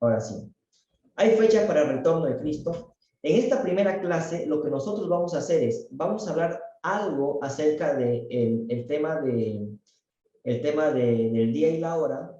Ahora sí. ¿Hay fecha para el retorno de Cristo? En esta primera clase, lo que nosotros vamos a hacer es, vamos a hablar algo acerca de del día y la hora,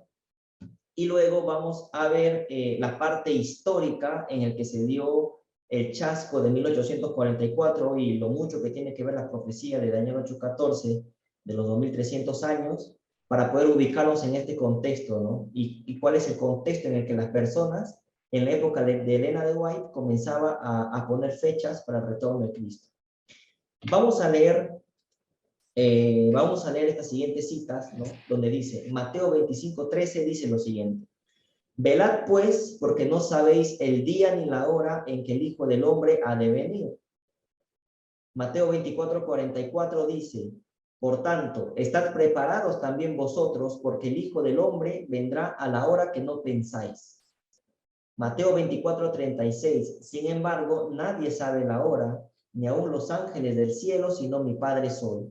y luego vamos a ver la parte histórica en el que se dio el chasco de 1844 y lo mucho que tiene que ver la profecía de Daniel 8:14 de los 2300 años, para poder ubicarnos en este contexto, ¿no? Y cuál es el contexto en el que las personas en la época de Elena de White comenzaba a poner fechas para el retorno de Cristo. Vamos a leer estas siguientes citas, ¿no? Donde dice, Mateo 25:13 dice lo siguiente: velad pues, porque no sabéis el día ni la hora en que el Hijo del Hombre ha de venir. Mateo 24:44 dice, por tanto, estad preparados también vosotros, porque el Hijo del Hombre vendrá a la hora que no pensáis. Mateo 24:36, sin embargo, nadie sabe la hora, ni aun los ángeles del cielo, sino mi Padre solo.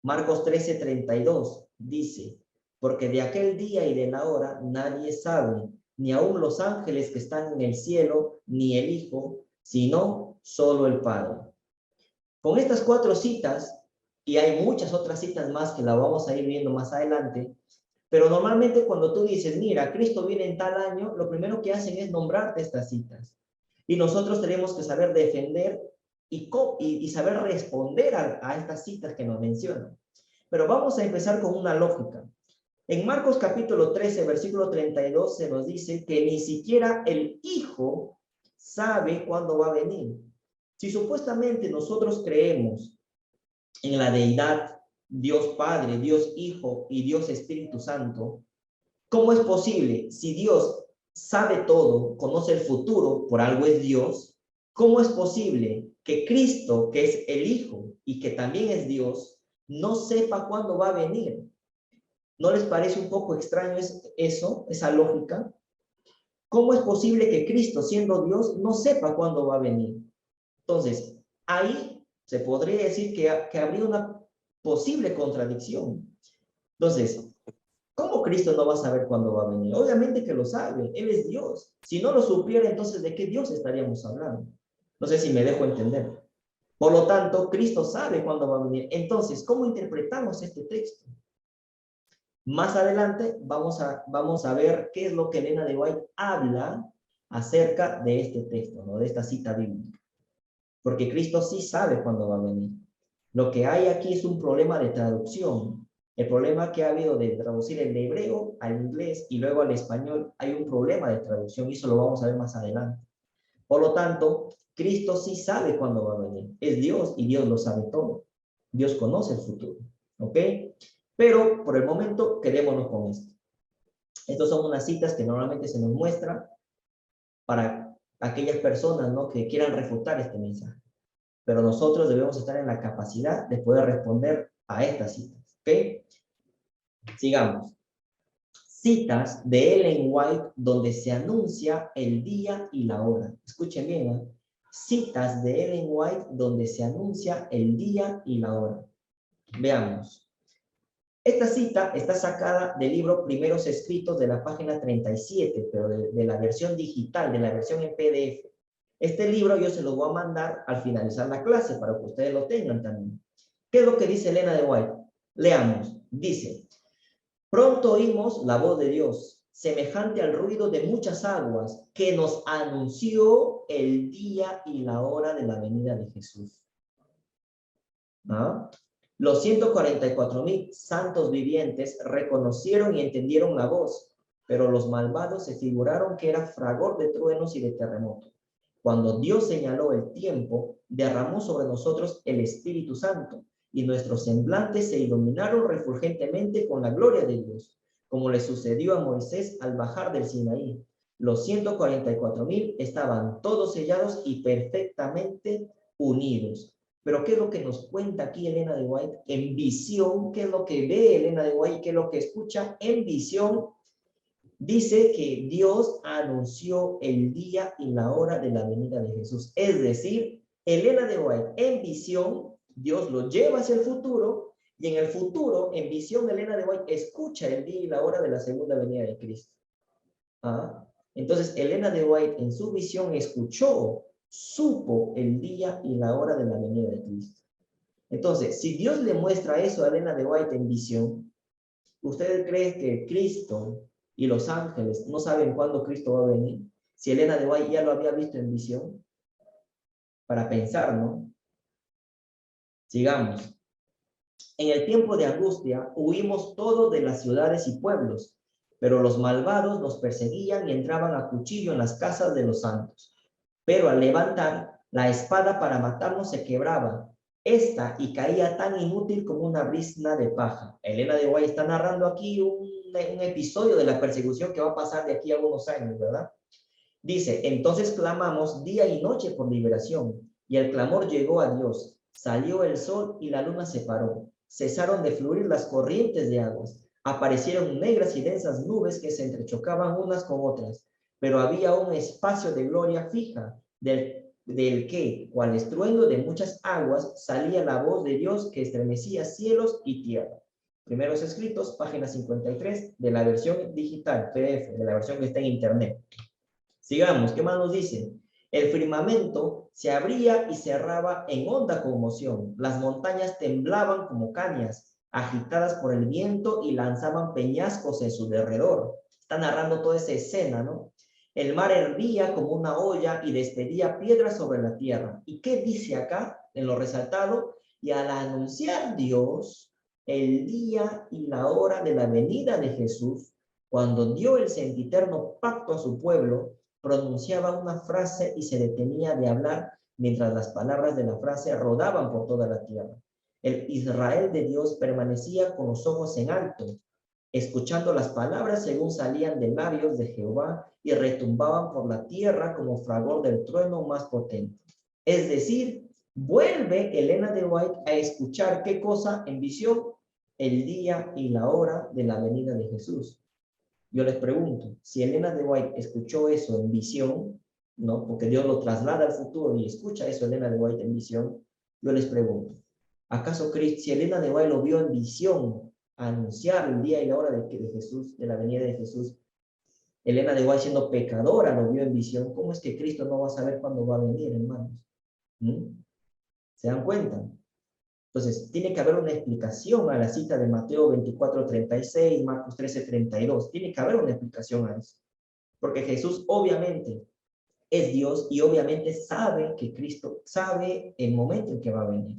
Marcos 13:32 dice, porque de aquel día y de la hora nadie sabe, ni aun los ángeles que están en el cielo, ni el Hijo, sino solo el Padre. Con estas 4 citas, y hay muchas otras citas más que la vamos a ir viendo más adelante, pero normalmente cuando tú dices, mira, Cristo viene en tal año, lo primero que hacen es nombrarte estas citas. Y nosotros tenemos que saber defender y saber responder a estas citas que nos mencionan. Pero vamos a empezar con una lógica. En Marcos capítulo 13, versículo 32, se nos dice que ni siquiera el Hijo sabe cuándo va a venir. Si supuestamente nosotros creemos en la deidad, Dios Padre, Dios Hijo y Dios Espíritu Santo, ¿cómo es posible, si Dios sabe todo, conoce el futuro, por algo es Dios, cómo es posible que Cristo, que es el Hijo y que también es Dios, no sepa cuándo va a venir? ¿No les parece un poco extraño esa lógica? ¿Cómo es posible que Cristo, siendo Dios, no sepa cuándo va a venir? Entonces, ahí se podría decir que habría una posible contradicción. Entonces, ¿cómo Cristo no va a saber cuándo va a venir? Obviamente que lo sabe, Él es Dios. Si no lo supiera, entonces, ¿de qué Dios estaríamos hablando? No sé si me dejo entender. Por lo tanto, Cristo sabe cuándo va a venir. Entonces, ¿cómo interpretamos este texto? Más adelante vamos a ver qué es lo que Elena de White habla acerca de este texto, ¿no? De esta cita bíblica. Porque Cristo sí sabe cuándo va a venir. Lo que hay aquí es un problema de traducción. El problema que ha habido de traducir el hebreo al inglés y luego al español, hay un problema de traducción y eso lo vamos a ver más adelante. Por lo tanto, Cristo sí sabe cuándo va a venir. Es Dios y Dios lo sabe todo. Dios conoce el futuro. ¿Ok? Pero por el momento, quedémonos con esto. Estas son unas citas que normalmente se nos muestran para aquellas personas, ¿no?, que quieran refutar este mensaje. Pero nosotros debemos estar en la capacidad de poder responder a estas citas. ¿Ok? Sigamos. Citas de Ellen White donde se anuncia el día y la hora. Escuchen bien, ¿eh? Citas de Ellen White donde se anuncia el día y la hora. Veamos. Esta cita está sacada del libro Primeros Escritos de la página 37, pero de la versión digital, de la versión en PDF. Este libro yo se lo voy a mandar al finalizar la clase para que ustedes lo tengan también. ¿Qué es lo que dice Elena de White? Leamos. Dice, pronto oímos la voz de Dios, semejante al ruido de muchas aguas, que nos anunció el día y la hora de la venida de Jesús. ¿Ah? Los 144,000 santos vivientes reconocieron y entendieron la voz, pero los malvados se figuraron que era fragor de truenos y de terremotos. Cuando Dios señaló el tiempo, derramó sobre nosotros el Espíritu Santo, y nuestros semblantes se iluminaron refulgentemente con la gloria de Dios, como le sucedió a Moisés al bajar del Sinaí. Los 144,000 estaban todos sellados y perfectamente unidos. Pero ¿qué es lo que nos cuenta aquí Elena de White? En visión, ¿qué es lo que ve Elena de White? ¿Qué es lo que escucha? En visión, dice que Dios anunció el día y la hora de la venida de Jesús. Es decir, Elena de White, en visión, Dios lo lleva hacia el futuro, y en el futuro, en visión, Elena de White escucha el día y la hora de la segunda venida de Cristo. ¿Ah? Entonces, Elena de White en su visión escuchó, supo el día y la hora de la venida de Cristo. Entonces, si Dios le muestra eso a Elena de White en visión, ¿ustedes creen que Cristo y los ángeles no saben cuándo Cristo va a venir? Si Elena de White ya lo había visto en visión, para pensar, ¿no? Sigamos. En el tiempo de angustia huimos todos de las ciudades y pueblos, pero los malvados nos perseguían y entraban a cuchillo en las casas de los santos. Pero al levantar la espada para matarnos se quebraba, esta y caía tan inútil como una brizna de paja. Elena de White está narrando aquí un episodio de la persecución que va a pasar de aquí a unos años, ¿verdad? Dice, entonces clamamos día y noche por liberación, y el clamor llegó a Dios. Salió el sol y la luna se paró. Cesaron de fluir las corrientes de aguas. Aparecieron negras y densas nubes que se entrechocaban unas con otras, pero había un espacio de gloria fija, del que, cual estruendo de muchas aguas, salía la voz de Dios que estremecía cielos y tierra. Primeros escritos, página 53, de la versión digital, PDF, de la versión que está en internet. Sigamos, ¿qué más nos dice? El firmamento se abría y cerraba en honda conmoción. Las montañas temblaban como cañas, agitadas por el viento y lanzaban peñascos en su derredor. Está narrando toda esa escena, ¿no? El mar hervía como una olla y despedía piedras sobre la tierra. ¿Y qué dice acá en lo resaltado? Y al anunciar Dios el día y la hora de la venida de Jesús, cuando dio el sempiterno pacto a su pueblo, pronunciaba una frase y se detenía de hablar mientras las palabras de la frase rodaban por toda la tierra. El Israel de Dios permanecía con los ojos en alto, escuchando las palabras según salían de labios de Jehová y retumbaban por la tierra como fragor del trueno más potente. Es decir, vuelve Elena de White a escuchar qué cosa en visión, el día y la hora de la venida de Jesús. Yo les pregunto, si Elena de White escuchó eso en visión, ¿no? Porque Dios lo traslada al futuro y escucha eso Elena de White en visión, yo les pregunto, ¿acaso Cristo, si Elena de White lo vio en visión, anunciar el día y la hora de Jesús, de la venida de Jesús, Elena de White siendo pecadora lo vio en visión, ¿cómo es que Cristo no va a saber cuándo va a venir, hermanos? ¿Mm? ¿Se dan cuenta? Entonces, tiene que haber una explicación a la cita de Mateo 24:36, Marcos 13:32. Tiene que haber una explicación a eso. Porque Jesús obviamente es Dios y obviamente sabe que Cristo sabe el momento en que va a venir.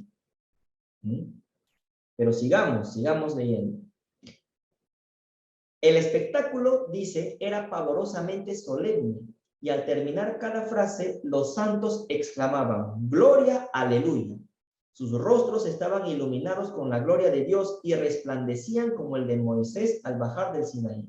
Pero sigamos leyendo. El espectáculo, dice, era pavorosamente solemne y al terminar cada frase, los santos exclamaban, gloria, aleluya. Sus rostros estaban iluminados con la gloria de Dios y resplandecían como el de Moisés al bajar del Sinaí.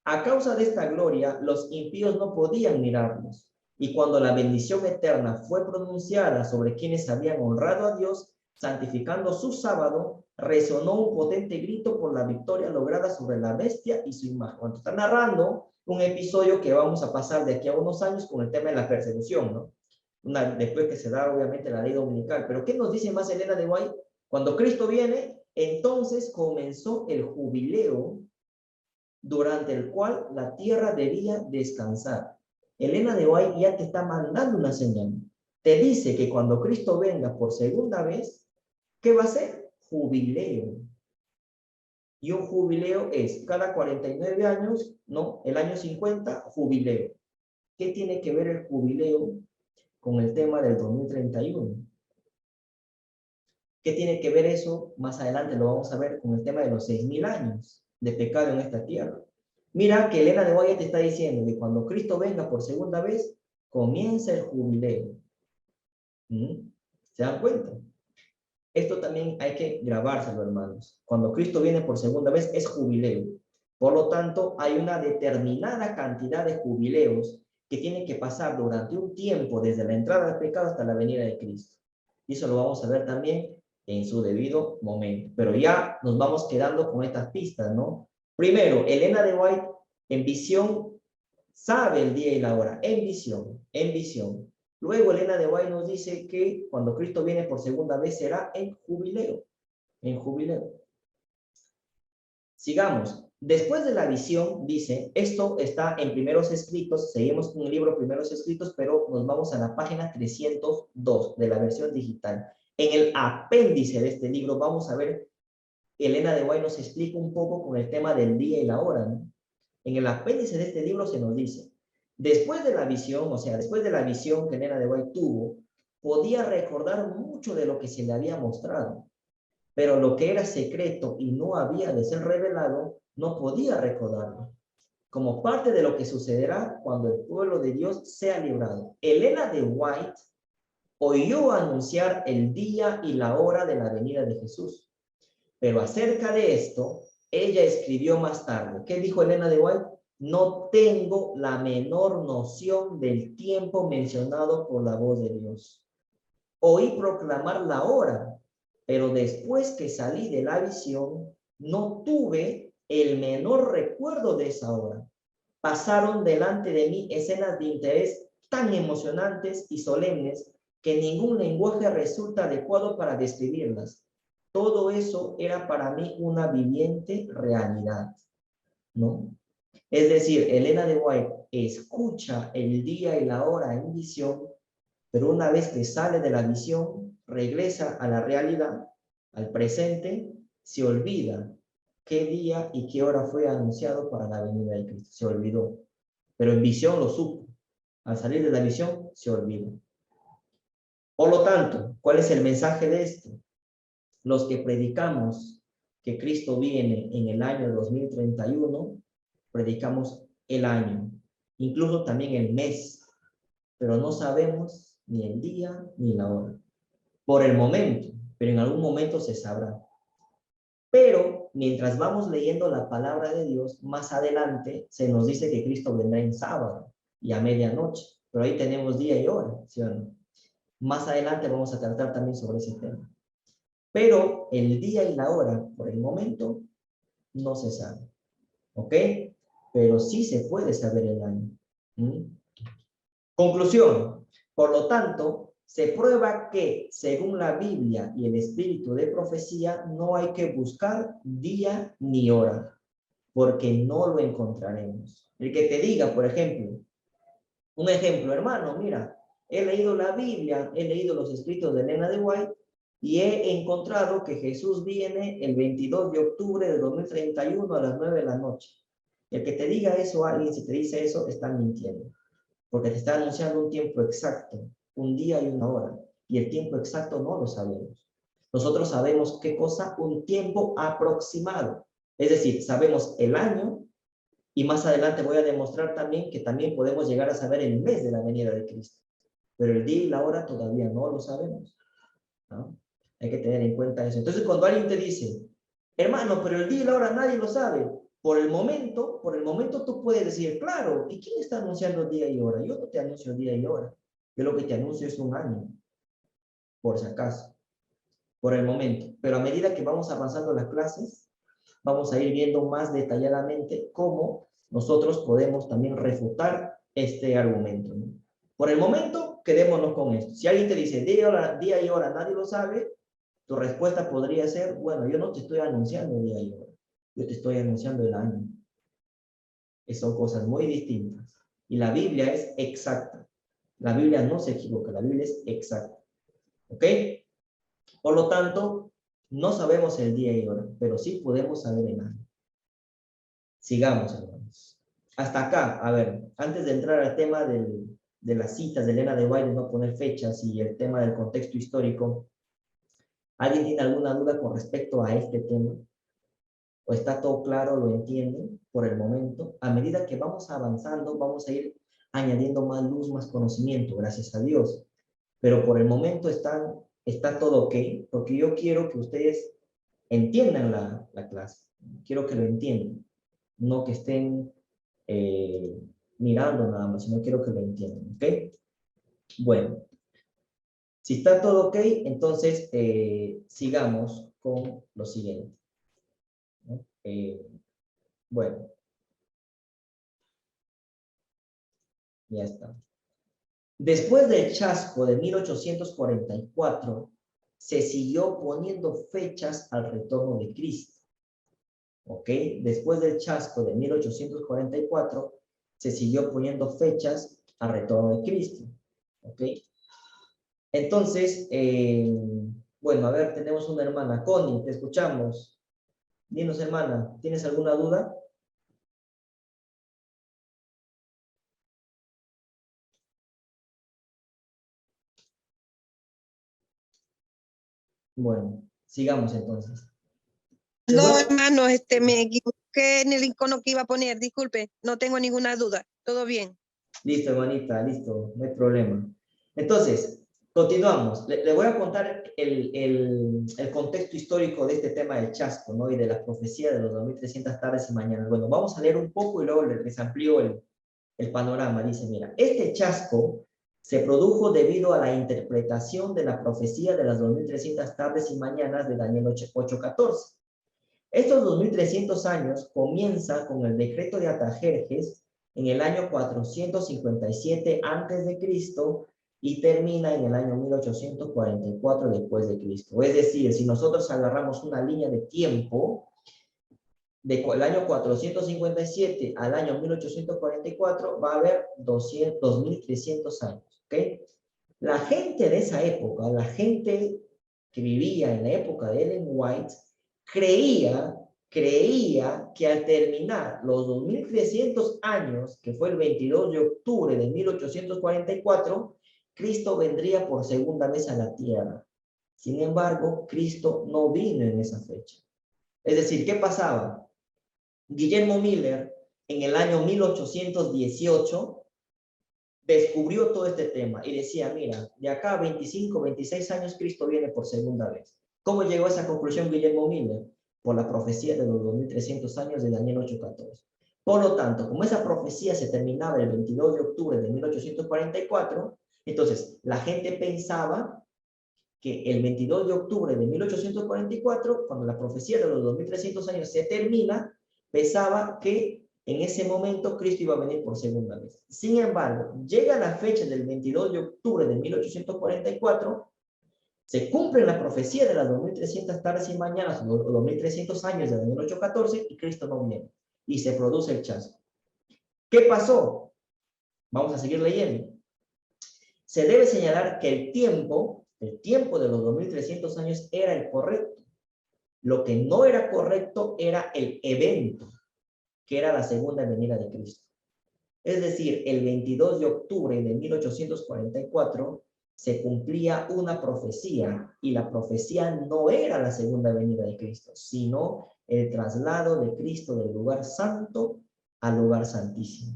A causa de esta gloria, los impíos no podían mirarlos. Y cuando la bendición eterna fue pronunciada sobre quienes habían honrado a Dios, santificando su sábado, resonó un potente grito por la victoria lograda sobre la bestia y su imagen. Cuando está narrando un episodio que vamos a pasar de aquí a unos años con el tema de la persecución, ¿no? Después que se da obviamente la ley dominical. Pero ¿qué nos dice más Elena de White? Cuando Cristo viene, entonces comenzó el jubileo durante el cual la tierra debía descansar. Elena de White ya te está mandando una señal. Te dice que cuando Cristo venga por segunda vez, ¿qué va a ser? Jubileo. Y un jubileo es cada 49 años, ¿no? El año 50, jubileo. ¿Qué tiene que ver el jubileo con el tema del 2031? ¿Qué tiene que ver eso? Más adelante lo vamos a ver con el tema de los 6.000 años de pecado en esta tierra. Mira que Elena de White te está diciendo que cuando Cristo venga por segunda vez, comienza el jubileo. ¿Se dan cuenta? Esto también hay que grabárselo, hermanos. Cuando Cristo viene por segunda vez, es jubileo. Por lo tanto, hay una determinada cantidad de jubileos que tienen que pasar durante un tiempo desde la entrada del pecado hasta la venida de Cristo. Y eso lo vamos a ver también en su debido momento. Pero ya nos vamos quedando con estas pistas, ¿no? Primero, Elena de White en visión sabe el día y la hora, en visión, en visión. Luego Elena de White nos dice que cuando Cristo viene por segunda vez será en jubileo, en jubileo. Sigamos. Después de la visión, dice, esto está en Primeros Escritos, seguimos con el libro Primeros Escritos, pero nos vamos a la página 302 de la versión digital. En el apéndice de este libro vamos a ver, Elena de White nos explica un poco con el tema del día y la hora, ¿no? En el apéndice de este libro se nos dice, después de la visión, o sea, después de la visión que Elena de White tuvo, podía recordar mucho de lo que se le había mostrado, pero lo que era secreto y no había de ser revelado, no podía recordarlo, como parte de lo que sucederá cuando el pueblo de Dios sea librado. Elena de White oyó anunciar el día y la hora de la venida de Jesús, pero acerca de esto, ella escribió más tarde. ¿Qué dijo Elena de White? No tengo la menor noción del tiempo mencionado por la voz de Dios. Oí proclamar la hora, pero después que salí de la visión, no tuve el menor recuerdo de esa hora. Pasaron delante de mí escenas de interés tan emocionantes y solemnes que ningún lenguaje resulta adecuado para describirlas. Todo eso era para mí una viviente realidad, ¿no? Es decir, Elena de White escucha el día y la hora en visión, pero una vez que sale de la visión, regresa a la realidad, al presente, se olvida qué día y qué hora fue anunciado para la venida de Cristo. Se olvidó, pero en visión lo supo. Al salir de la visión, se olvidó. Por lo tanto, ¿cuál es el mensaje de esto? Los que predicamos que Cristo viene en el año 2031, predicamos el año, incluso también el mes, pero no sabemos ni el día ni la hora. Por el momento, pero en algún momento se sabrá. Pero mientras vamos leyendo la palabra de Dios, más adelante se nos dice que Cristo vendrá en sábado y a medianoche, pero ahí tenemos día y hora, ¿sí o no? Más adelante vamos a tratar también sobre ese tema. Pero el día y la hora, por el momento, no se sabe, ¿ok? Pero sí se puede saber el año. ¿Mm? Conclusión. Por lo tanto, se prueba que, según la Biblia y el espíritu de profecía, no hay que buscar día ni hora, porque no lo encontraremos. El que te diga, por ejemplo, un ejemplo, hermano, mira, he leído la Biblia, he leído los escritos de Elena de White y he encontrado que Jesús viene el 22 de octubre de 2031 a las 9 de la noche. El que te diga eso, alguien, si te dice eso, está mintiendo, porque te está anunciando un tiempo exacto, un día y una hora, y el tiempo exacto no lo sabemos. Nosotros sabemos qué cosa, un tiempo aproximado, es decir, sabemos el año, y más adelante voy a demostrar también que también podemos llegar a saber el mes de la venida de Cristo, pero el día y la hora todavía no lo sabemos, ¿no? Hay que tener en cuenta eso. Entonces, cuando alguien te dice, hermano, pero el día y la hora nadie lo sabe, por el momento tú puedes decir, claro, ¿y quién está anunciando día y hora? Yo no te anuncio día y hora. Yo lo que te anuncio es un año, por si acaso, por el momento. Pero a medida que vamos avanzando las clases, vamos a ir viendo más detalladamente cómo nosotros podemos también refutar este argumento, ¿no? Por el momento, quedémonos con esto. Si alguien te dice día y hora nadie lo sabe, tu respuesta podría ser, bueno, yo no te estoy anunciando día y hora, yo te estoy anunciando el año. Son cosas muy distintas. Y la Biblia es exacta. La Biblia no se equivoca, la Biblia es exacta. ¿Ok? Por lo tanto, no sabemos el día y hora, pero sí podemos saber el año. Sigamos, hermanos. Hasta acá, a ver, antes de entrar al tema de las citas de Elena de White, de no poner fechas y el tema del contexto histórico, ¿alguien tiene alguna duda con respecto a este tema? ¿O está todo claro, lo entienden por el momento? A medida que vamos avanzando, vamos a ir añadiendo más luz, más conocimiento, gracias a Dios. Pero por el momento está todo ok, porque yo quiero que ustedes entiendan la clase. Quiero que lo entiendan. No que estén mirando nada más, sino quiero que lo entiendan, ¿ok? Bueno, si está todo ok, entonces sigamos con lo siguiente, ¿no? Bueno, ya está. Después del chasco de 1844, se siguió poniendo fechas al retorno de Cristo. ¿ok? Después del chasco de 1844, se siguió poniendo fechas al retorno de Cristo, ¿ok? Entonces, bueno, a ver, tenemos una hermana, Connie, te escuchamos. Dinos, hermana, ¿tienes alguna duda? Bueno, sigamos entonces. No, hermano, me equivoqué en el icono que iba a poner, disculpe, no tengo ninguna duda, todo bien. Listo, hermanita, listo, no hay problema. Entonces, continuamos. Le voy a contar el contexto histórico de este tema del chasco, ¿no? Y de la profecía de los 2300 tardes y mañanas. Bueno, vamos a leer un poco y luego les amplío el panorama. Dice, mira, este chasco se produjo debido a la interpretación de la profecía de las 2300 tardes y mañanas de Daniel 8:14. Estos 2300 años comienza con el decreto de Artajerjes en el año 457 a.C. y termina en el año 1844 después de Cristo. Es decir, si nosotros agarramos una línea de tiempo del año 457 al año 1844, va a haber 2300 años. ¿Ok? La gente de esa época, la gente que vivía en la época de Ellen White, creía que al terminar los 2300 años, que fue el 22 de octubre de 1844, Cristo vendría por segunda vez a la tierra. Sin embargo, Cristo no vino en esa fecha. Es decir, ¿qué pasaba? Guillermo Miller, en el año 1818, descubrió todo este tema y decía, mira, de acá a 25, 26 años Cristo viene por segunda vez. ¿Cómo llegó a esa conclusión Guillermo Miller? Por la profecía de los 2300 años de Daniel 8:14. Por lo tanto, como esa profecía se terminaba el 22 de octubre de 1844, entonces la gente pensaba que el 22 de octubre de 1844, cuando la profecía de los 2300 años se termina, pensaba que en ese momento Cristo iba a venir por segunda vez. Sin embargo, llega la fecha del 22 de octubre de 1844, se cumple la profecía de las 2300 tardes y mañanas, los 2300 años de Daniel 8:14, y Cristo no viene. Y se produce el chasco. ¿Qué pasó? Vamos a seguir leyendo. Se debe señalar que el tiempo de los 2300 años era el correcto. Lo que no era correcto era el evento, que era la segunda venida de Cristo. Es decir, el 22 de octubre de 1844 se cumplía una profecía, y la profecía no era la segunda venida de Cristo, sino el traslado de Cristo del lugar santo al lugar santísimo.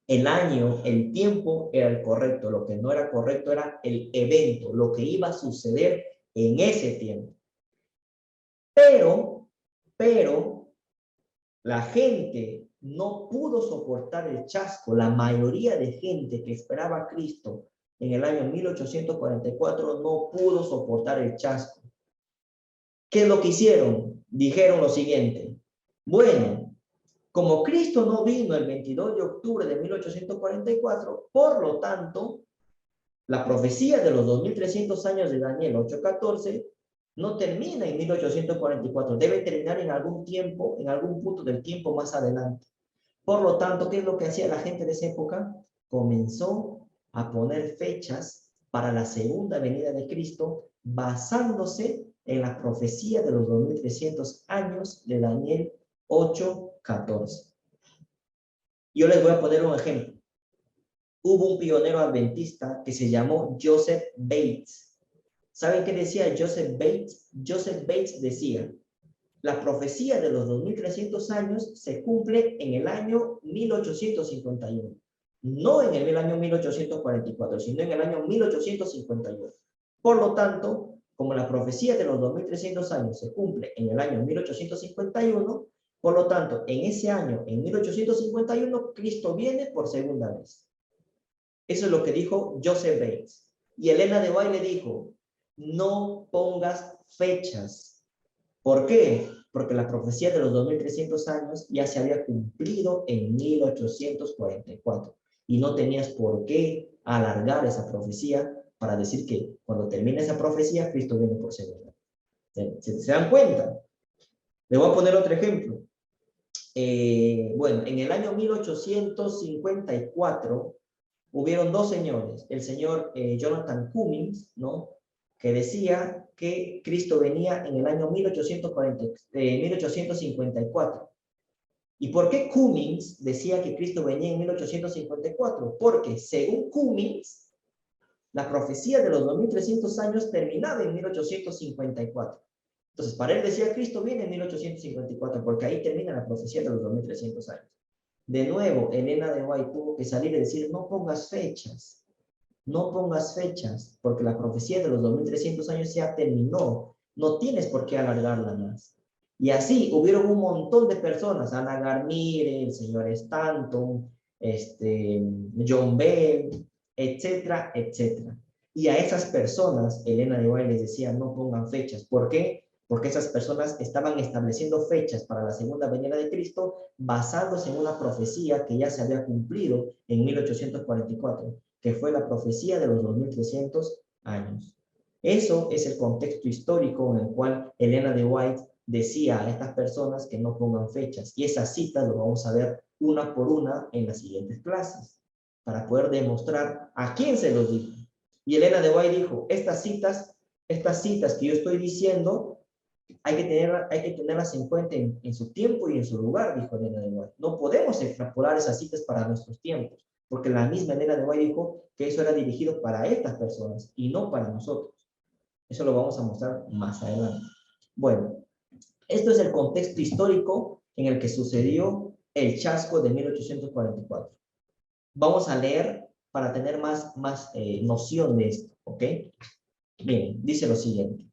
El año, el tiempo era el correcto, lo que no era correcto era el evento, lo que iba a suceder en ese tiempo. Pero, la gente no pudo soportar el chasco. La mayoría de gente que esperaba a Cristo en el año 1844 no pudo soportar el chasco. ¿Qué es lo que hicieron? Dijeron lo siguiente: bueno, como Cristo no vino el 22 de octubre de 1844, por lo tanto, la profecía de los 2300 años de Daniel 8:14 no termina en 1844, debe terminar en algún tiempo, en algún punto del tiempo más adelante. Por lo tanto, ¿qué es lo que hacía la gente de esa época? Comenzó a poner fechas para la segunda venida de Cristo basándose en la profecía de los 2300 años de Daniel 8:14. Yo les voy a poner un ejemplo. Hubo un pionero adventista que se llamó Joseph Bates. ¿Saben qué decía Joseph Bates? Joseph Bates decía, la profecía de los 2300 años se cumple en el año 1851. No en el año 1844, sino en el año 1851. Por lo tanto, como la profecía de los 2300 años se cumple en el año 1851, por lo tanto, en ese año, en 1851, Cristo viene por segunda vez. Eso es lo que dijo Joseph Bates. Y Elena de White le dijo, no pongas fechas. ¿Por qué? Porque la profecía de los 2300 años ya se había cumplido en 1844. Y no tenías por qué alargar esa profecía para decir que cuando termine esa profecía, Cristo viene por segunda. ¿Se dan cuenta? Le voy a poner otro ejemplo. Bueno, en el año 1854 hubieron dos señores, el señor Jonathan Cummings, ¿no? Que decía que Cristo venía en el año 1854. ¿Y por qué Cummings decía que Cristo venía en 1854? Porque según Cummings, la profecía de los 2300 años terminaba en 1854. Entonces, para él decía, Cristo viene en 1854, porque ahí termina la profecía de los 2300 años. De nuevo, Elena de White tuvo que salir y decir, no pongas fechas, porque la profecía de los 2300 años ya terminó, no tienes por qué alargarla más. Y así hubieron un montón de personas, Ana Garmire, el señor Stanton, John Bell, etcétera, etcétera. Y a esas personas, Elena de White les decía, no pongan fechas. ¿Por qué? Porque esas personas estaban estableciendo fechas para la segunda venida de Cristo basándose en una profecía que ya se había cumplido en 1844, que fue la profecía de los 2300 años. Eso es el contexto histórico en el cual Elena de White decía a estas personas que no pongan fechas. Y esas citas lo vamos a ver una por una en las siguientes clases, para poder demostrar a quién se los dijo. Y Elena de White dijo, estas citas que yo estoy diciendo, hay que tenerlas en cuenta en su tiempo y en su lugar, dijo Elena de White. No podemos extrapolar esas citas para nuestros tiempos, porque la misma Elena de White dijo que eso era dirigido para estas personas y no para nosotros. Eso lo vamos a mostrar más adelante. Bueno, esto es el contexto histórico en el que sucedió el chasco de 1844. Vamos a leer para tener más noción de esto, ¿ok? Bien, dice lo siguiente.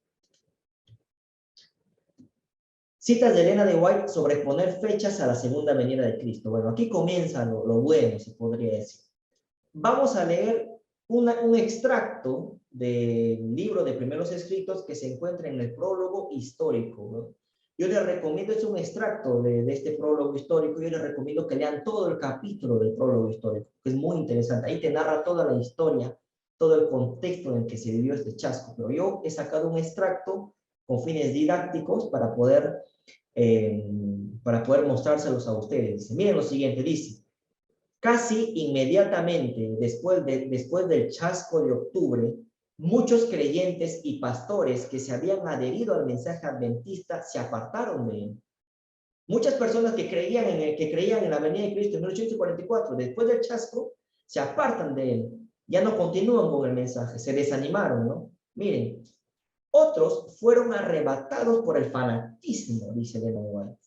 Citas de Elena de White sobre poner fechas a la segunda venida de Cristo. Bueno, aquí comienza lo bueno, se podría decir. Vamos a leer un extracto del libro de Primeros Escritos que se encuentra en el prólogo histórico, ¿no? Yo les recomiendo, es un extracto de este prólogo histórico, yo les recomiendo que lean todo el capítulo del prólogo histórico, que es muy interesante. Ahí te narra toda la historia, todo el contexto en el que se vivió este chasco. Pero yo he sacado un extracto con fines didácticos para poder mostrárselos a ustedes. Dice, miren lo siguiente, dice, casi inmediatamente después del chasco de octubre, muchos creyentes y pastores que se habían adherido al mensaje adventista se apartaron de él. Muchas personas que creían en la venida de Cristo en 1844, después del chasco, se apartan de él. Ya no continúan con el mensaje, se desanimaron, ¿no? Miren, otros fueron arrebatados por el fanatismo, dice Elena de White.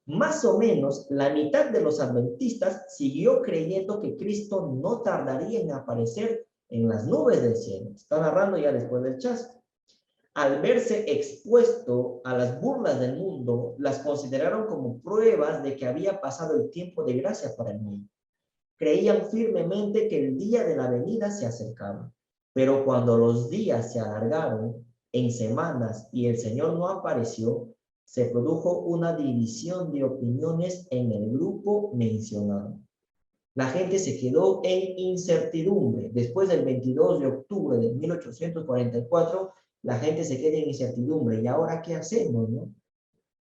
Más o menos la mitad de los adventistas siguió creyendo que Cristo no tardaría en aparecer en las nubes del cielo. Está narrando ya después del chasco. Al verse expuesto a las burlas del mundo, las consideraron como pruebas de que había pasado el tiempo de gracia para el mundo. Creían firmemente que el día de la venida se acercaba. Pero cuando los días se alargaron en semanas y el Señor no apareció, se produjo una división de opiniones en el grupo mencionado. La gente se quedó en incertidumbre. Después del 22 de octubre de 1844, la gente se queda en incertidumbre. ¿Y ahora qué hacemos, no?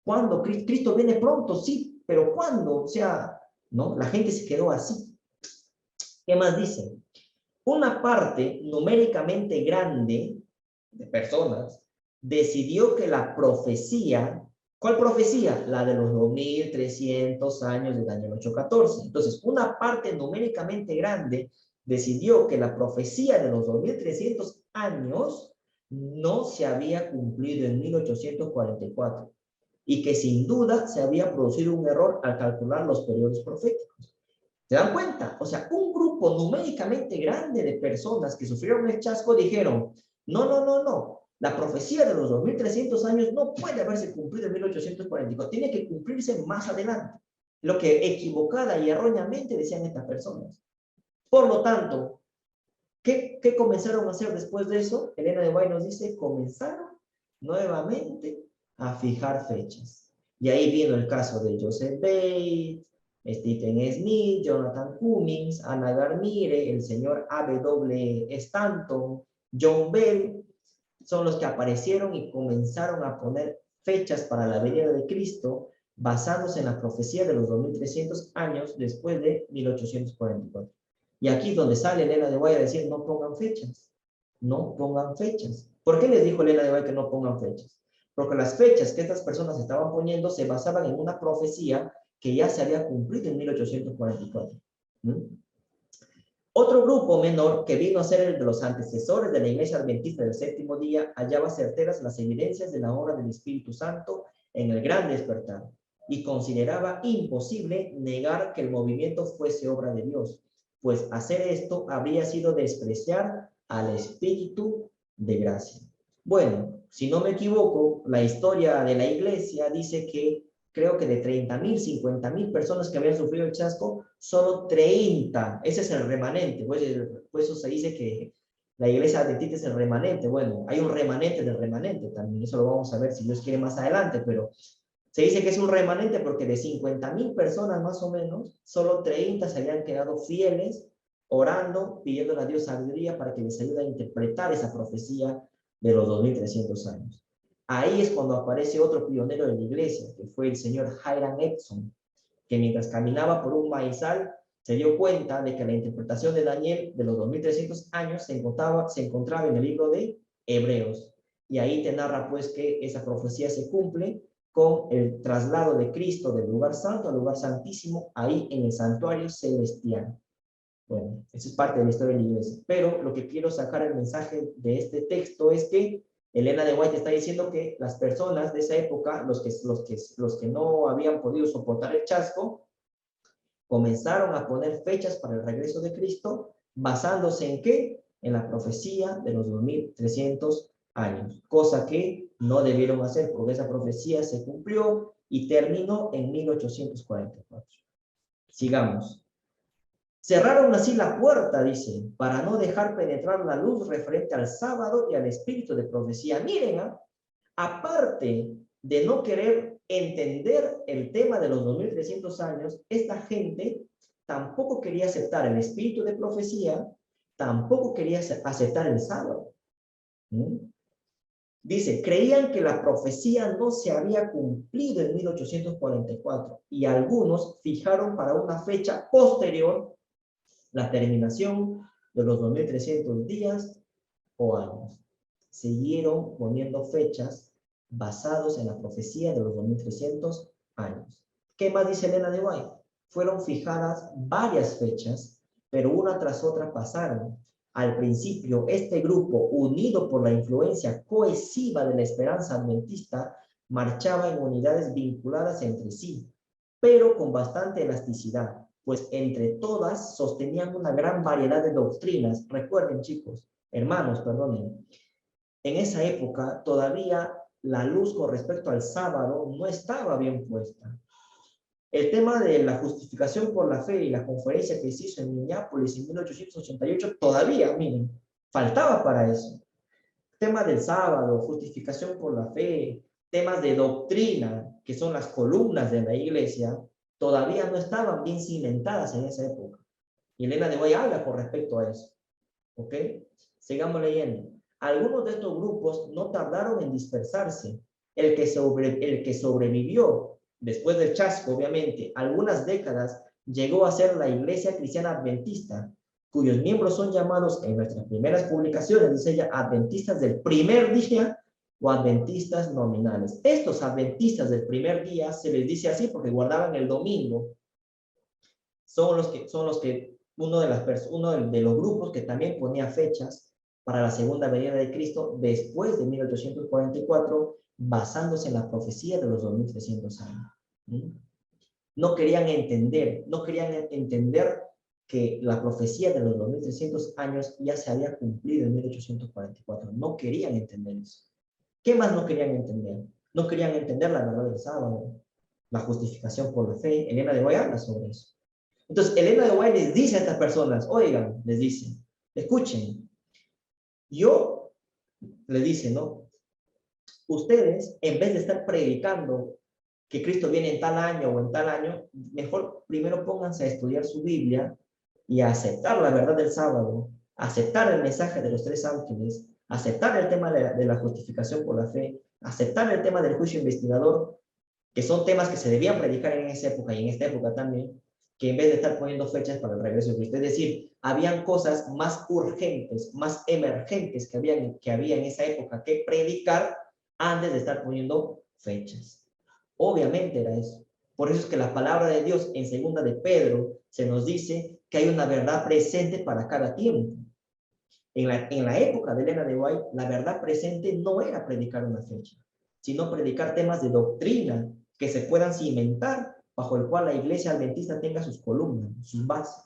¿Cuándo? Cristo viene pronto, sí, pero ¿cuándo? O sea, ¿no? La gente se quedó así. ¿Qué más dice? Una parte numéricamente grande de personas decidió que la profecía, ¿cuál profecía? La de los 2300 años de Daniel 8:14. Entonces, una parte numéricamente grande decidió que la profecía de los 2300 años no se había cumplido en 1844 y que sin duda se había producido un error al calcular los periodos proféticos. ¿Se dan cuenta? O sea, un grupo numéricamente grande de personas que sufrieron el chasco dijeron, no. La profecía de los 2300 años no puede haberse cumplido en 1844. Tiene que cumplirse más adelante. Lo que equivocada y erróneamente decían estas personas. Por lo tanto, ¿qué comenzaron a hacer después de eso? Elena de White nos dice, comenzaron nuevamente a fijar fechas. Y ahí vino el caso de Joseph Bates, Stephen Smith, Jonathan Cummings, Ana Garmire, el señor A.W. Stanton, John Bell, son los que aparecieron y comenzaron a poner fechas para la venida de Cristo basándose en la profecía de los 2300 años después de 1844. Y aquí es donde sale Elena de White a decir, no pongan fechas. No pongan fechas. ¿Por qué les dijo Elena de White que no pongan fechas? Porque las fechas que estas personas estaban poniendo se basaban en una profecía que ya se había cumplido en 1844. ¿Mm? Otro grupo menor, que vino a ser el de los antecesores de la Iglesia Adventista del Séptimo Día, hallaba certeras las evidencias de la obra del Espíritu Santo en el gran despertar y consideraba imposible negar que el movimiento fuese obra de Dios, pues hacer esto habría sido despreciar al Espíritu de gracia. Bueno, si no me equivoco, la historia de la Iglesia dice que creo que de 30,000, 50,000 personas que habían sufrido el chasco, solo 30, ese es el remanente, pues eso se dice que la Iglesia Adventista es el remanente. Bueno, hay un remanente del remanente también, eso lo vamos a ver si Dios quiere más adelante, pero se dice que es un remanente porque de 50,000 personas más o menos, solo 30 se habían quedado fieles, orando, pidiendo a Dios sabiduría para que les ayude a interpretar esa profecía de los 2300 años. Ahí es cuando aparece otro pionero de la iglesia, que fue el señor Hiram Edson, que mientras caminaba por un maizal, se dio cuenta de que la interpretación de Daniel de los 2300 años se encontraba en el libro de Hebreos. Y ahí te narra pues que esa profecía se cumple con el traslado de Cristo del lugar santo al lugar santísimo, ahí en el santuario celestial. Bueno, eso es parte de la historia de la iglesia. Pero lo que quiero sacar el mensaje de este texto es que Elena de White está diciendo que las personas de esa época, los que no habían podido soportar el chasco, comenzaron a poner fechas para el regreso de Cristo, basándose en ¿qué? En la profecía de los 2300 años, cosa que no debieron hacer porque esa profecía se cumplió y terminó en 1844. Sigamos. Cerraron así la puerta, dice, para no dejar penetrar la luz referente al sábado y al espíritu de profecía. Miren, aparte de no querer entender el tema de los 2300 años, esta gente tampoco quería aceptar el espíritu de profecía, tampoco quería aceptar el sábado. ¿Mm? Dice, creían que la profecía no se había cumplido en 1844 y algunos fijaron para una fecha posterior la terminación de los 2300 días o años. Siguieron poniendo fechas basados en la profecía de los 2300 años. ¿Qué más dice Elena de White? Fueron fijadas varias fechas, pero una tras otra pasaron. Al principio, este grupo, unido por la influencia cohesiva de la esperanza adventista, marchaba en unidades vinculadas entre sí, pero con bastante elasticidad, pues entre todas sostenían una gran variedad de doctrinas. Recuerden, chicos, hermanos, perdonen, en esa época todavía la luz con respecto al sábado no estaba bien puesta. El tema de la justificación por la fe y la conferencia que se hizo en Minneapolis en 1888 todavía, miren, faltaba para eso. Tema del sábado, justificación por la fe, temas de doctrina, que son las columnas de la iglesia, todavía no estaban bien cimentadas en esa época. Y Elena de White habla con respecto a eso. ¿Ok? Sigamos leyendo. Algunos de estos grupos no tardaron en dispersarse. El que sobrevivió después del chasco, obviamente, algunas décadas, llegó a ser la Iglesia Cristiana Adventista, cuyos miembros son llamados en nuestras primeras publicaciones, dice ella, adventistas del primer día o adventistas nominales. Estos adventistas del primer día se les dice así porque guardaban el domingo. Son los que uno de los grupos que también ponía fechas para la segunda venida de Cristo después de 1844, basándose en la profecía de los 2300 años. No querían entender que la profecía de los 2300 años ya se había cumplido en 1844. No querían entender eso. ¿Qué más no querían entender? No querían entender la verdad del sábado, la justificación por la fe. Elena de White habla sobre eso. Entonces, Elena de White les dice a estas personas, oigan, les dice, escuchen, yo, le dice, ¿no? Ustedes, en vez de estar predicando que Cristo viene en tal año o en tal año, mejor primero pónganse a estudiar su Biblia y a aceptar la verdad del sábado, aceptar el mensaje de los tres ángeles, aceptar el tema de la justificación por la fe, aceptar el tema del juicio investigador, que son temas que se debían predicar en esa época y en esta época también, que en vez de estar poniendo fechas para el regreso de Cristo. Es decir, habían cosas más urgentes, más emergentes que había en esa época que predicar antes de estar poniendo fechas. Obviamente era eso. Por eso es que la palabra de Dios en segunda de Pedro se nos dice que hay una verdad presente para cada tiempo. En la época de Elena de White, la verdad presente no era predicar una fecha, sino predicar temas de doctrina que se puedan cimentar, bajo el cual la iglesia adventista tenga sus columnas, sus bases.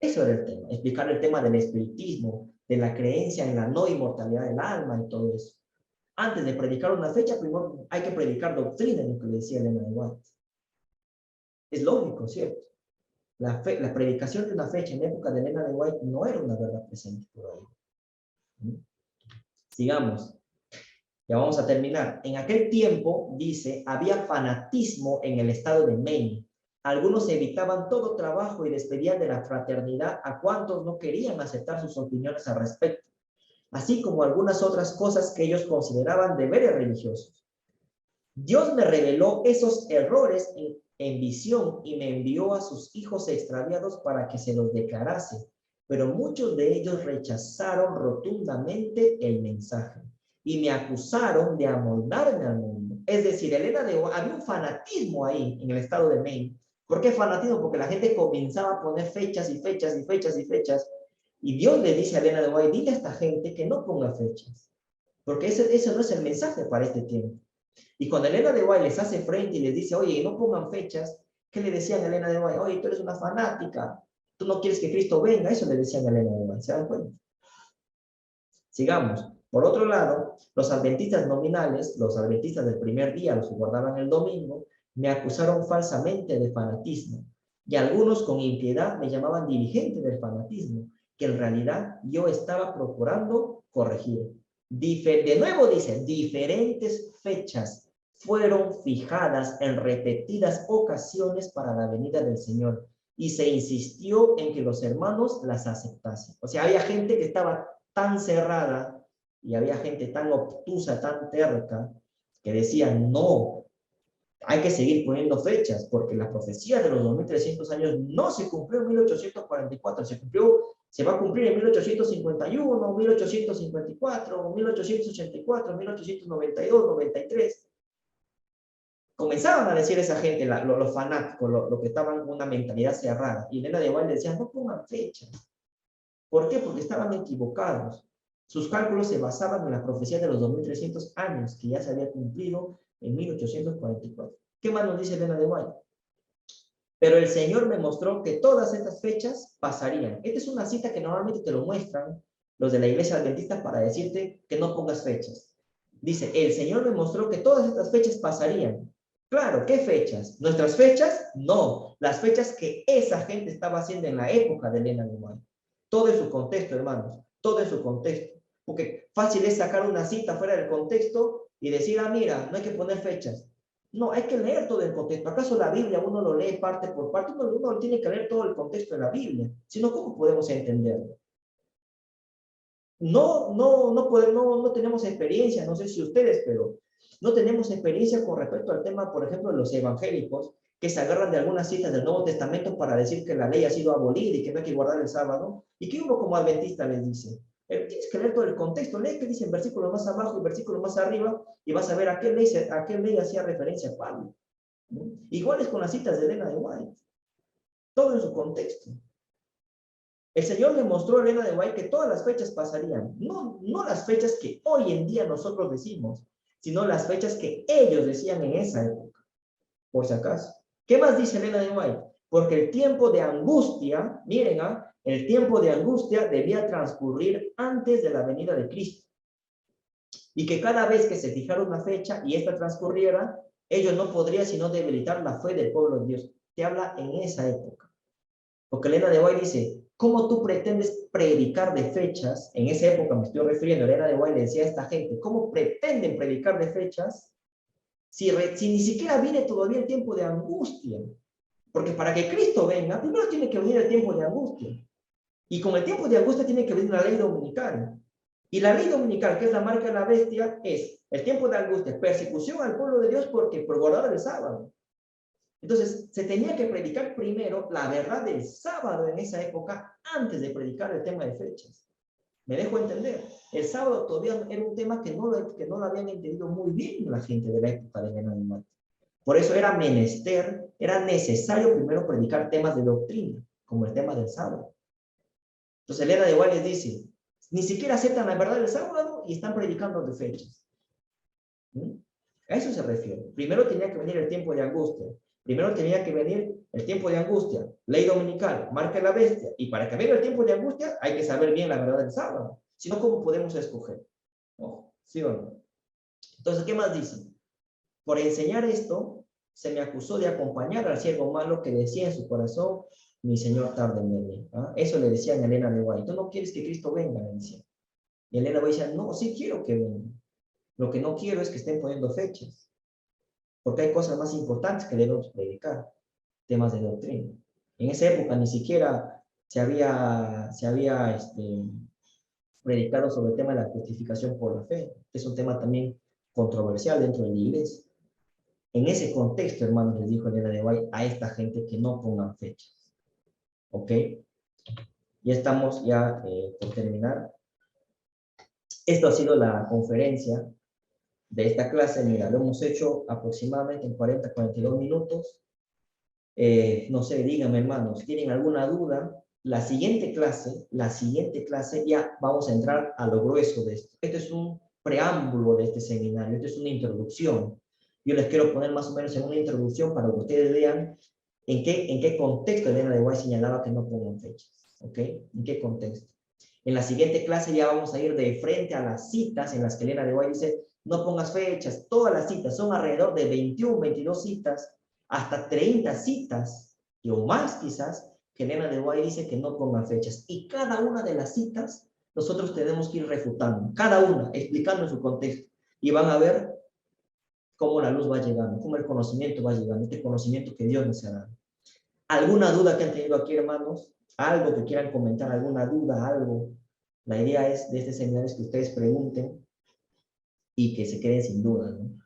Eso era el tema, explicar el tema del espiritismo, de la creencia en la no inmortalidad del alma y todo eso. Antes de predicar una fecha, primero hay que predicar doctrina, lo que le decía Elena de White. Es lógico, ¿cierto? La predicación de una fecha en la época de Elena de White no era una verdad presente por ahí. Sigamos. Ya vamos a terminar. En aquel tiempo, dice, había fanatismo en el estado de Maine. Algunos evitaban todo trabajo y despedían de la fraternidad a cuantos no querían aceptar sus opiniones al respecto, así como algunas otras cosas que ellos consideraban deberes religiosos. Dios me reveló esos errores en visión y me envió a sus hijos extraviados para que se los declarase, pero muchos de ellos rechazaron rotundamente el mensaje y me acusaron de amoldarme al mundo. Es decir, había un fanatismo ahí en el estado de Maine. ¿Por qué fanatismo? Porque la gente comenzaba a poner fechas y fechas y fechas y fechas, y Dios le dice a Elena de White, dile a esta gente que no ponga fechas, porque ese no es el mensaje para este tiempo. Y cuando Elena de White les hace frente y les dice, oye, no pongan fechas, ¿qué le decían a Elena de White? Oye, tú eres una fanática, tú no quieres que Cristo venga. Eso le decían a Elena de White, ¿se dan cuenta? Sigamos. Por otro lado, los adventistas nominales, los adventistas del primer día, los que guardaban el domingo, me acusaron falsamente de fanatismo. Y algunos con impiedad me llamaban dirigente del fanatismo, que en realidad yo estaba procurando corregir. De nuevo dice, diferentes fechas fueron fijadas en repetidas ocasiones para la venida del Señor y se insistió en que los hermanos las aceptasen. O sea, había gente que estaba tan cerrada y había gente tan obtusa, tan terca, que decían, no, hay que seguir poniendo fechas, porque la profecía de los 2300 años no se cumplió en 1844, se va a cumplir en 1851, 1854, 1884, 1892, 93. Comenzaban a decir esa gente, los fanáticos, los que estaban con una mentalidad cerrada, y Elena de White decía, no pongan fechas. ¿Por qué? Porque estaban equivocados. Sus cálculos se basaban en la profecía de los 2300 años, que ya se había cumplido en 1844. ¿Qué más nos dice Elena de White? Pero el Señor me mostró que todas estas fechas pasarían. Esta es una cita que normalmente te lo muestran los de la iglesia adventista para decirte que no pongas fechas. Dice, el Señor me mostró que todas estas fechas pasarían. Claro, ¿qué fechas? ¿Nuestras fechas? No, las fechas que esa gente estaba haciendo en la época de Elena de White. Todo en su contexto, hermanos, todo en su contexto. Porque fácil es sacar una cita fuera del contexto y decir, ah, mira, no hay que poner fechas. No, hay que leer todo el contexto. ¿Acaso la Biblia uno lo lee parte por parte? Uno tiene que leer todo el contexto de la Biblia. Si no, ¿cómo podemos entenderlo? No tenemos experiencia, no sé si ustedes, pero no tenemos experiencia con respecto al tema, por ejemplo, de los evangélicos, que se agarran de algunas citas del Nuevo Testamento para decir que la ley ha sido abolida y que no hay que guardar el sábado, y que uno como adventista les dice, tienes que leer todo el contexto, lee qué dice en versículo más abajo y versículo más arriba, y vas a ver a qué ley hacía referencia Pablo. ¿No? Igual es con las citas de Elena de White, todo en su contexto. El Señor le mostró a Elena de White que todas las fechas pasarían, no las fechas que hoy en día nosotros decimos, sino las fechas que ellos decían en esa época, por si acaso. ¿Qué más dice Elena de White? Porque el tiempo de angustia, miren, el tiempo de angustia debía transcurrir antes de la venida de Cristo. Y que cada vez que se fijara una fecha y esta transcurriera, ellos no podrían sino debilitar la fe del pueblo de Dios. Te habla en esa época. Porque Elena de White dice, ¿cómo tú pretendes predicar de fechas? En esa época me estoy refiriendo, Elena de White le decía a esta gente, ¿cómo pretenden predicar de fechas si ni siquiera viene todavía el tiempo de angustia? Porque para que Cristo venga, primero tiene que venir el tiempo de angustia. Y con el tiempo de angustia tiene que venir la ley dominical. Y la ley dominical, que es la marca de la bestia, es el tiempo de angustia, persecución al pueblo de Dios por guardar el sábado. Entonces, se tenía que predicar primero la verdad del sábado en esa época antes de predicar el tema de fechas. ¿Me dejo entender? El sábado todavía era un tema que no lo habían entendido muy bien la gente de la época de Elena de White. Por eso era menester, era necesario primero predicar temas de doctrina, como el tema del sábado. Entonces, Elena de White les dice, ni siquiera aceptan la verdad del sábado y están predicando de fechas. ¿Mm? A eso se refiere. Primero tenía que venir el tiempo de angustia. Primero tenía que venir el tiempo de angustia, ley dominical, marca de la bestia. Y para que venga el tiempo de angustia, hay que saber bien la verdad del sábado. Si no, ¿cómo podemos escoger? ¿No? ¿Sí o no? Entonces, ¿qué más dice? Por enseñar esto, se me acusó de acompañar al siervo malo que decía en su corazón, mi Señor tarde en venir. ¿Ah? Eso le decían a Elena de White. Tú no quieres que Cristo venga, le decía. Y Elena de White decía, no, sí quiero que venga. Lo que no quiero es que estén poniendo fechas. Porque hay cosas más importantes que debemos predicar, temas de doctrina. En esa época ni siquiera se había predicado sobre el tema de la justificación por la fe. Es un tema también controversial dentro de la iglesia. En ese contexto, hermanos, les dijo Elena de White a esta gente que no pongan fechas. ¿Ok? Ya estamos por terminar. Esto ha sido la conferencia de esta clase. Mira, lo hemos hecho aproximadamente en 42 minutos. No sé, díganme, hermanos, ¿tienen alguna duda? La siguiente clase, ya vamos a entrar a lo grueso de esto. Esto es un preámbulo de este seminario, esto es una introducción. Yo les quiero poner más o menos en una introducción para que ustedes vean en qué contexto Elena de White señalaba que no pongan fechas. ¿Ok? ¿En qué contexto? En la siguiente clase ya vamos a ir de frente a las citas en las que Elena de White dice, no pongas fechas. Todas las citas son alrededor de 21, 22 citas, hasta 30 citas, o más quizás, que Elena de White dice que no pongan fechas. Y cada una de las citas, nosotros tenemos que ir refutando, cada una, explicando en su contexto. Y van a ver cómo la luz va llegando, cómo el conocimiento va llegando, este conocimiento que Dios nos ha dado. ¿Alguna duda que han tenido aquí, hermanos? ¿Algo que quieran comentar? ¿Alguna duda? ¿Algo? La idea es de este seminario es que ustedes pregunten y que se queden sin dudas, ¿no?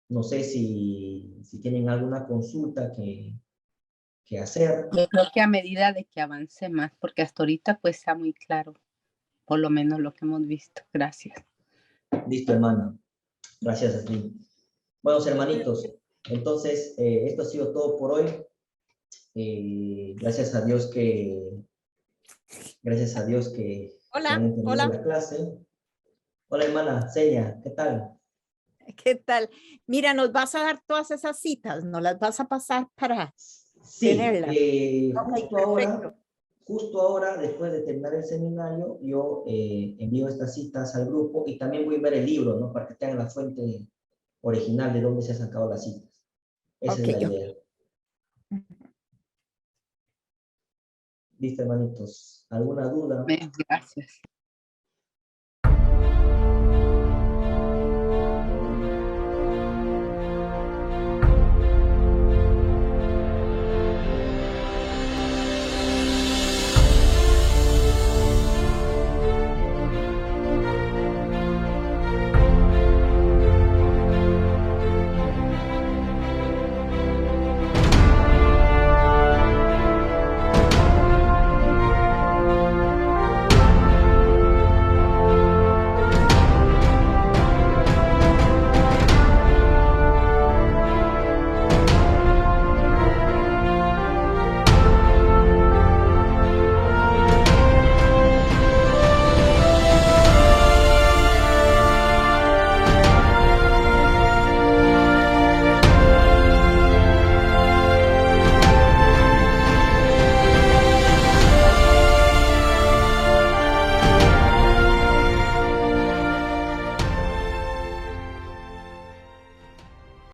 No sé si tienen alguna consulta que hacer. Yo creo que a medida de que avance más, porque hasta ahorita pues está muy claro, por lo menos lo que hemos visto. Gracias. Listo, hermana. Gracias a ti. Buenos hermanitos, entonces esto ha sido todo por hoy. Gracias a Dios que Hola, han entendido hola. la clase. Hola, hermana Celia, ¿qué tal? ¿Qué tal? Mira, nos vas a dar todas esas citas, nos las vas a pasar para Sí, tenerlas. justo ahora, después de terminar el seminario, yo envío estas citas al grupo y también voy a ver el libro, ¿no? Para que tengan la fuente original de dónde se han sacado las citas. Esa es la idea. Listo, hermanitos. ¿Alguna duda? Gracias.